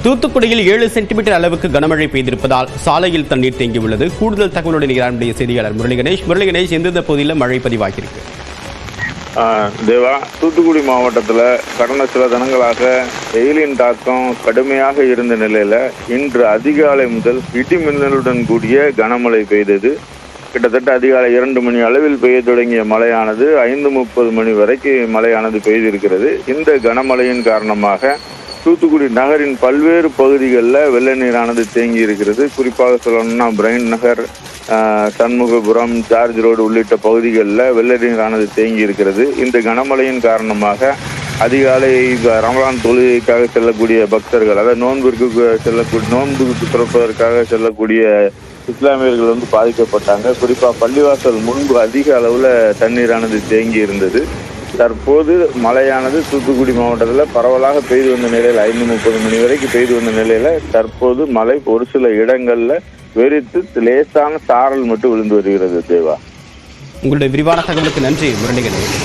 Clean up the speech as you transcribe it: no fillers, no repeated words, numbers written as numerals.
தூத்துக்குடியில் 7 சென்டிமீட்டர் அளவுக்கு கனமழை பெய்திருப்பதால் சாலையில் தண்ணீர் தேங்கியுள்ளது. கூடுதல் தகவலுடன் நம்முடைய செய்தியாளர் முரளிகணேஷ், எந்தெந்த பகுதியில் மழை பதிவாகியிருக்கு? தேவா, தூத்துக்குடி மாவட்டத்தில் கடந்த சில தினங்களாக வெயிலின் தாக்கம் கடுமையாக இருந்த நிலையில இன்று அதிகாலை முதல் இடி மின்னலுடன் கூடிய கனமழை பெய்தது. கிட்டத்தட்ட அதிகாலை 2 மணி அளவில் பெய்ய தொடங்கிய மழையானது 5:30 மணி வரைக்கும் மழையானது பெய்திருக்கிறது. இந்த கனமழையின் காரணமாக தூத்துக்குடி நகரின் பல்வேறு பகுதிகளில் வெள்ள நீரானது தேங்கி இருக்கிறது. குறிப்பாக சொல்லணும்னா பிரைன் நகர், சண்முகபுரம், ஜார்ஜ் ரோடு உள்ளிட்ட பகுதிகளில் வெள்ள நீரானது தேங்கி இருக்கிறது. இந்த கனமழையின் காரணமாக அதிகாலை ரமலான் தொழுகைக்காக செல்லக்கூடிய பக்தர்கள், அதாவது நோன்புக்கு திறப்பதற்காக செல்லக்கூடிய இஸ்லாமியர்கள் பாதிக்கப்பட்டாங்க. குறிப்பாக பள்ளிவாசல் முன்பு அதிக அளவில் தண்ணீரானது தேங்கி இருந்தது. தற்போது மழையானது தூத்துக்குடி மாவட்டத்தில் பரவலாக பெய்து வந்த நிலையில் 5:30 மணி வரைக்கும் பெய்து வந்த நிலையில தற்போது மழை ஒரு சில இடங்கள்ல வெறித்து லேசான சாரல் மட்டும் விழுந்து வருகிறது. தேவா, உங்களுடைய விரிவான தகவலுக்கு நன்றி முரளிகணேஷ்.